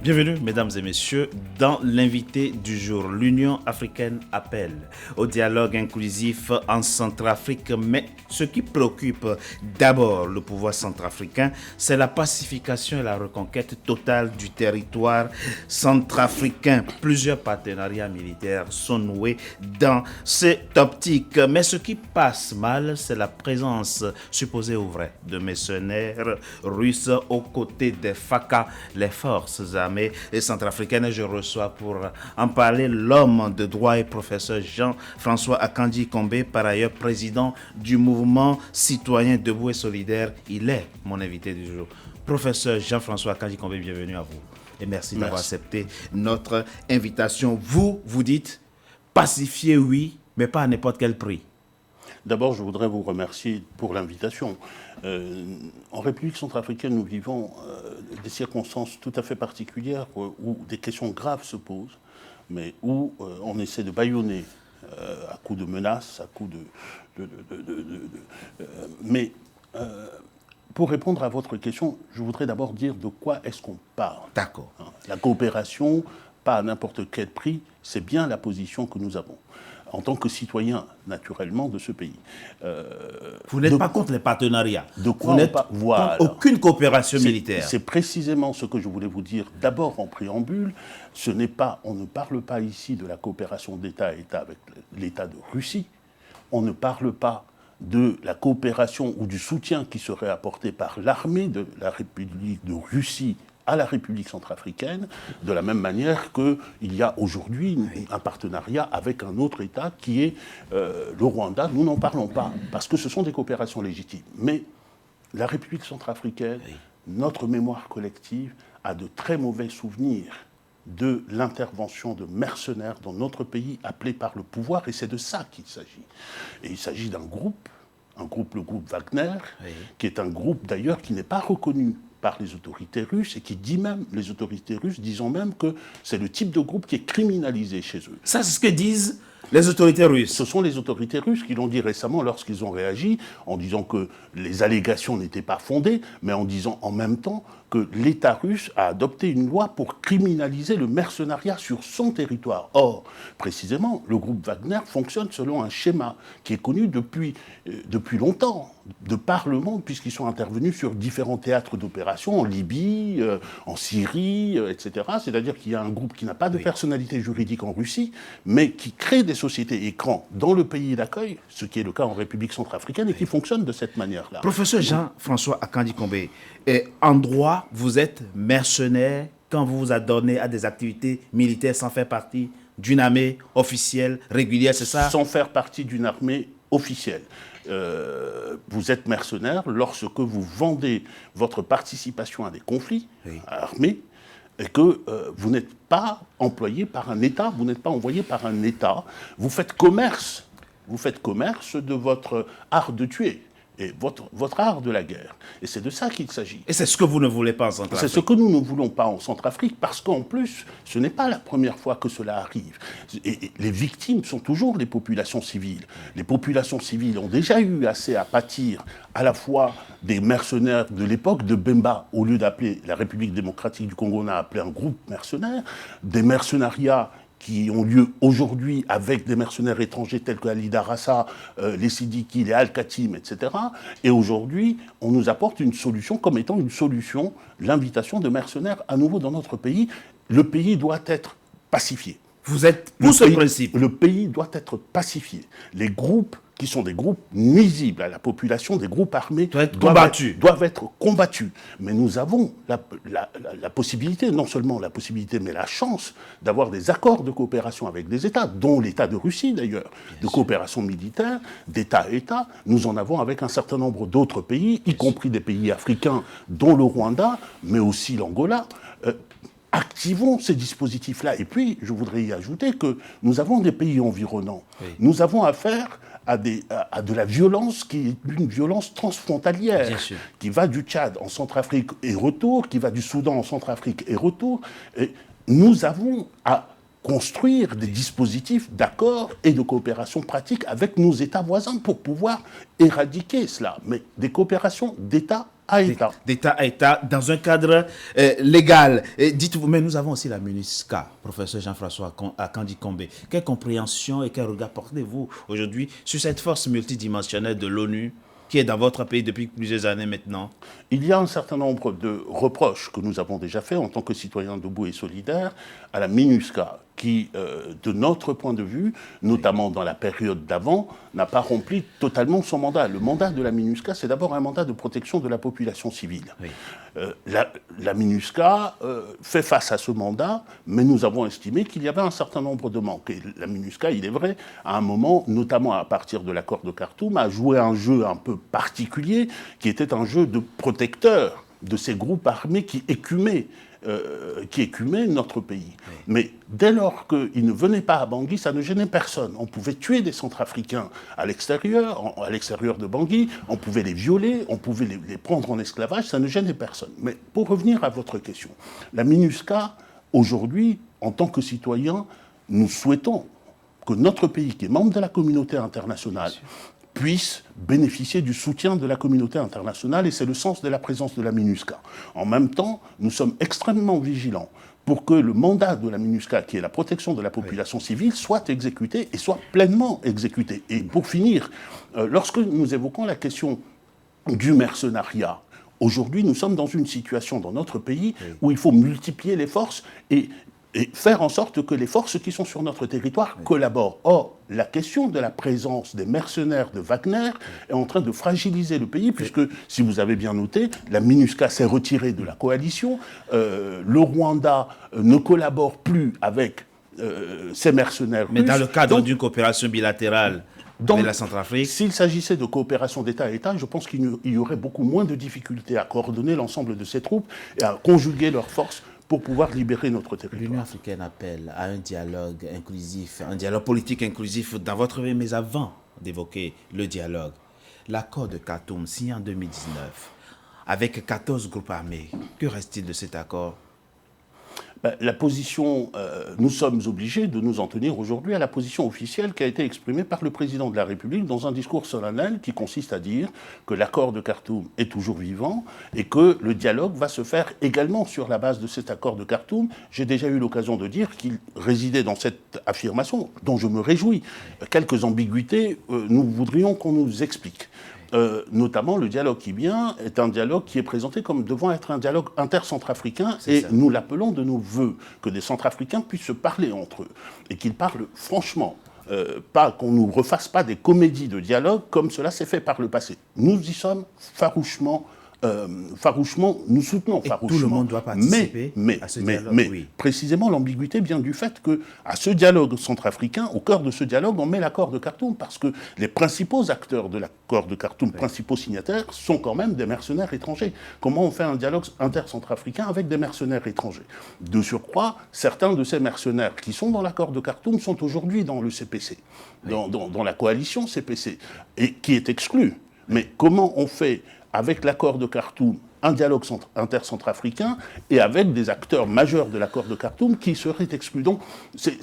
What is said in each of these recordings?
Bienvenue, mesdames et messieurs, dans l'invité du jour. L'Union africaine appelle au dialogue inclusif en Centrafrique, mais ce qui préoccupe d'abord le pouvoir centrafricain, c'est la pacification et la reconquête totale du territoire centrafricain. Plusieurs partenariats militaires sont noués dans cette optique, mais ce qui passe mal, c'est la présence supposée ou vraie de mercenaires russes aux côtés des FACA, les forces armées et centrafricaine. Et je reçois pour en parler l'homme de droit et professeur Jean-François Akanji Kombe, par ailleurs président du mouvement citoyen debout et solidaire. Il est mon invité du jour. Professeur Jean-François Akanji Kombe, bienvenue à vous et merci d'avoir accepté notre invitation. Vous dites pacifier, oui, mais pas à n'importe quel prix. D'abord, je voudrais vous remercier pour l'invitation. En République centrafricaine, nous vivons des circonstances tout à fait particulières où des questions graves se posent, mais où on essaie de bâillonner à coups de menaces, à coups mais pour répondre à votre question, je voudrais d'abord dire de quoi est-ce qu'on parle. D'accord. La coopération, pas à n'importe quel prix, c'est bien la position que nous avons en tant que citoyen, naturellement, de ce pays. Vous n'êtes pas contre les partenariats. De quoi vous n'êtes contre aucune coopération militaire. C'est précisément ce que je voulais vous dire. D'abord, en préambule, on ne parle pas ici de la coopération d'État à État avec l'État de Russie. On ne parle pas de la coopération ou du soutien qui serait apporté par l'armée de la République de Russie à la République centrafricaine, de la même manière qu'il y a aujourd'hui un partenariat avec un autre État qui est le Rwanda. Nous n'en parlons pas, parce que ce sont des coopérations légitimes. Mais la République centrafricaine, notre mémoire collective, a de très mauvais souvenirs de l'intervention de mercenaires dans notre pays appelés par le pouvoir, et c'est de ça qu'il s'agit. Et il s'agit d'un groupe, le groupe Wagner, qui est un groupe d'ailleurs qui n'est pas reconnu par les autorités russes et qui dit même, les autorités russes disant même que c'est le type de groupe qui est criminalisé chez eux. Ça, c'est ce que disent les autorités russes. Ce sont les autorités russes qui l'ont dit récemment lorsqu'ils ont réagi en disant que les allégations n'étaient pas fondées, mais en disant en même temps que l'État russe a adopté une loi pour criminaliser le mercenariat sur son territoire. Or, précisément, le groupe Wagner fonctionne selon un schéma qui est connu depuis longtemps, de par le monde, puisqu'ils sont intervenus sur différents théâtres d'opération, en Libye, en Syrie, etc. C'est-à-dire qu'il y a un groupe qui n'a pas de personnalité juridique en Russie, mais qui crée des sociétés écrans dans le pays d'accueil, ce qui est le cas en République centrafricaine, et qui fonctionne de cette manière-là. Professeur Jean-François Akanji Kombe, en droit, vous êtes mercenaire quand vous vous adonnez à des activités militaires sans faire partie d'une armée officielle, régulière, c'est ça? Sans faire partie d'une armée officielle. Vous êtes mercenaire lorsque vous vendez votre participation à des conflits armés et que vous n'êtes pas employé par un État, vous n'êtes pas envoyé par un État. Vous faites commerce de votre art de tuer et votre art de la guerre. Et c'est de ça qu'il s'agit. Et c'est ce que vous ne voulez pas en Centrafrique. C'est ce que nous ne voulons pas en Centrafrique, parce qu'en plus, ce n'est pas la première fois que cela arrive. Et les victimes sont toujours les populations civiles. Les populations civiles ont déjà eu assez à pâtir à la fois des mercenaires de l'époque de Bemba, au lieu d'appeler la République démocratique du Congo, on a appelé un groupe mercenaire, des mercenariats qui ont lieu aujourd'hui avec des mercenaires étrangers tels que Ali Darassa, les Sidiki, les Al-Khatim, etc. Et aujourd'hui, on nous apporte une solution comme étant une solution, l'invitation de mercenaires à nouveau dans notre pays. Le pays doit être pacifié. Vous êtes pour ce principe? Le pays doit être pacifié. Les groupes qui sont des groupes nuisibles à la population, des groupes armés, doivent être combattus. Mais nous avons la possibilité, non seulement la possibilité, mais la chance d'avoir des accords de coopération avec des États, dont l'État de Russie d'ailleurs, de coopération militaire, d'État à État. Nous en avons avec un certain nombre d'autres pays, y compris des pays africains, dont le Rwanda, mais aussi l'Angola. Activons ces dispositifs-là. Et puis, je voudrais y ajouter que nous avons des pays environnants. Nous avons affaire à de la violence qui est une violence transfrontalière, qui va du Tchad en Centrafrique et retour, qui va du Soudan en Centrafrique et retour. Et nous avons à construire des dispositifs d'accord et de coopération pratique avec nos États voisins pour pouvoir éradiquer cela. Mais des coopérations d'État à État. D'État à État, dans un cadre légal. Dites-vous, mais nous avons aussi la MINUSCA, professeur Jean-François Akandi Kombe. Quelle compréhension et quel regard portez-vous aujourd'hui sur cette force multidimensionnelle de l'ONU qui est dans votre pays depuis plusieurs années maintenant? Il y a un certain nombre de reproches que nous avons déjà faits en tant que citoyens debout et solidaires à la MINUSCA, qui, de notre point de vue, notamment dans la période d'avant, n'a pas rempli totalement son mandat. Le mandat de la MINUSCA, c'est d'abord un mandat de protection de la population civile. Oui. La MINUSCA fait face à ce mandat, mais nous avons estimé qu'il y avait un certain nombre de manques. Et la MINUSCA, il est vrai, à un moment, notamment à partir de l'accord de Khartoum, a joué un jeu un peu particulier, qui était un jeu de protecteur de ces groupes armés qui écumaient notre pays. Oui. Mais dès lors qu'ils ne venaient pas à Bangui, ça ne gênait personne. On pouvait tuer des Centrafricains à l'extérieur de Bangui, on pouvait les violer, on pouvait les prendre en esclavage, ça ne gênait personne. Mais pour revenir à votre question, la MINUSCA, aujourd'hui, en tant que citoyen, nous souhaitons que notre pays, qui est membre de la communauté internationale, puisse bénéficier du soutien de la communauté internationale, et c'est le sens de la présence de la MINUSCA. En même temps, nous sommes extrêmement vigilants pour que le mandat de la MINUSCA, qui est la protection de la population civile, soit exécuté et soit pleinement exécuté. Et pour finir, lorsque nous évoquons la question du mercenariat, aujourd'hui, nous sommes dans une situation dans notre pays où il faut multiplier les forces et faire en sorte que les forces qui sont sur notre territoire collaborent. Or, la question de la présence des mercenaires de Wagner est en train de fragiliser le pays, puisque, si vous avez bien noté, la MINUSCA s'est retirée de la coalition, le Rwanda ne collabore plus avec ces mercenaires russes. Mais dans le cadre d'une coopération bilatérale avec la Centrafrique, s'il s'agissait de coopération d'État à État, je pense qu'il y aurait beaucoup moins de difficultés à coordonner l'ensemble de ces troupes et à conjuguer leurs forces pour pouvoir libérer notre territoire. L'Union africaine appelle à un dialogue inclusif, un dialogue politique inclusif dans votre pays, mais avant d'évoquer le dialogue, l'accord de Khartoum signé en 2019, avec 14 groupes armés, que reste-t-il de cet accord ? La position, nous sommes obligés de nous en tenir aujourd'hui à la position officielle qui a été exprimée par le président de la République dans un discours solennel qui consiste à dire que l'accord de Khartoum est toujours vivant et que le dialogue va se faire également sur la base de cet accord de Khartoum. J'ai déjà eu l'occasion de dire qu'il résidait dans cette affirmation, dont je me réjouis. Quelques ambiguïtés, nous voudrions qu'on nous explique. Notamment le dialogue qui vient est un dialogue qui est présenté comme devant être un dialogue intercentrafricain, et nous l'appelons de nos vœux, que des Centrafricains puissent se parler entre eux et qu'ils parlent franchement, pas qu'on ne nous refasse pas des comédies de dialogue comme cela s'est fait par le passé. Nous y sommes farouchement, nous soutenons farouchement. Tout le monde doit participer à ce dialogue. Mais précisément, l'ambiguïté vient du fait qu'à ce dialogue centrafricain, au cœur de ce dialogue, on met l'accord de Khartoum, parce que les principaux acteurs de l'accord de Khartoum, principaux signataires, sont quand même des mercenaires étrangers. Comment on fait un dialogue intercentrafricain avec des mercenaires étrangers? De surcroît, certains de ces mercenaires qui sont dans l'accord de Khartoum sont aujourd'hui dans le CPC, dans la coalition CPC, et qui est exclue. Mais comment on fait avec l'accord de Khartoum, un dialogue intercentrafricain, et avec des acteurs majeurs de l'accord de Khartoum qui seraient exclus? Donc,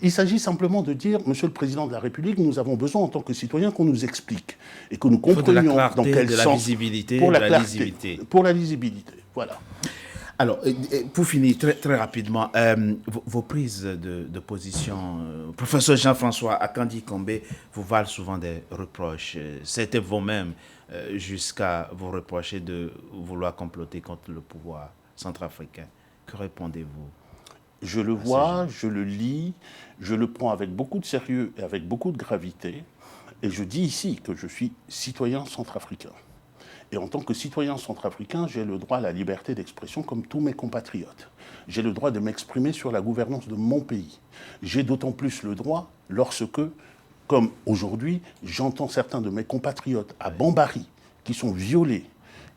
il s'agit simplement de dire, Monsieur le Président de la République, nous avons besoin en tant que citoyens qu'on nous explique et que nous comprenions dans quel sens. Pour la lisibilité. Pour la lisibilité, voilà. Alors, pour finir, très rapidement, vos prises de position, professeur Jean-François Akandi Kombe, vous valent souvent des reproches. C'était vous-même jusqu'à vous reprocher de vouloir comploter contre le pouvoir centrafricain. Que répondez-vous? Je le vois, je le lis, je le prends avec beaucoup de sérieux et avec beaucoup de gravité, et je dis ici que je suis citoyen centrafricain. Et en tant que citoyen centrafricain, j'ai le droit à la liberté d'expression comme tous mes compatriotes. J'ai le droit de m'exprimer sur la gouvernance de mon pays. J'ai d'autant plus le droit lorsque, comme aujourd'hui, j'entends certains de mes compatriotes à Bambari qui sont violés,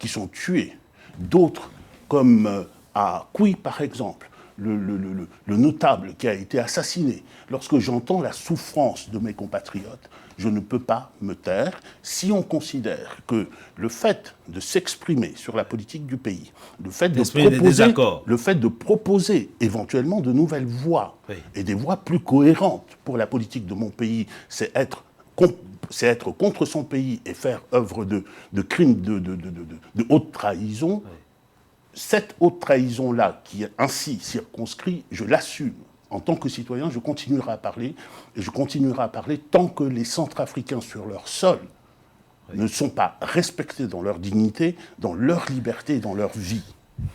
qui sont tués, d'autres comme à Kouy par exemple, le notable qui a été assassiné. Lorsque j'entends la souffrance de mes compatriotes, je ne peux pas me taire si on considère que le fait de s'exprimer sur la politique du pays, le fait de proposer éventuellement de nouvelles voies et des voies plus cohérentes pour la politique de mon pays, c'est être c'est être contre son pays et faire œuvre de crime de haute trahison. Oui. Cette haute trahison-là, qui est ainsi circonscrite, je l'assume. En tant que citoyen, je continuerai à parler, et je continuerai à parler tant que les Centrafricains sur leur sol ne sont pas respectés dans leur dignité, dans leur liberté et dans leur vie.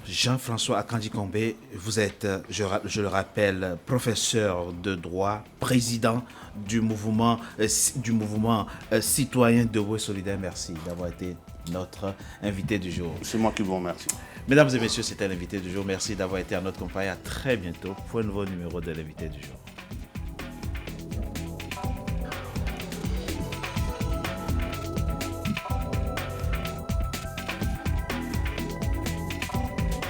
Jean-François Akandi-Kombe, vous êtes, je le rappelle, professeur de droit, président du mouvement citoyen Debout et Solidaire. Merci d'avoir été notre invité du jour. C'est moi qui vous remercie. Mesdames et messieurs, c'était l'invité du jour. Merci d'avoir été à notre compagnie. À très bientôt pour un nouveau numéro de l'invité du jour.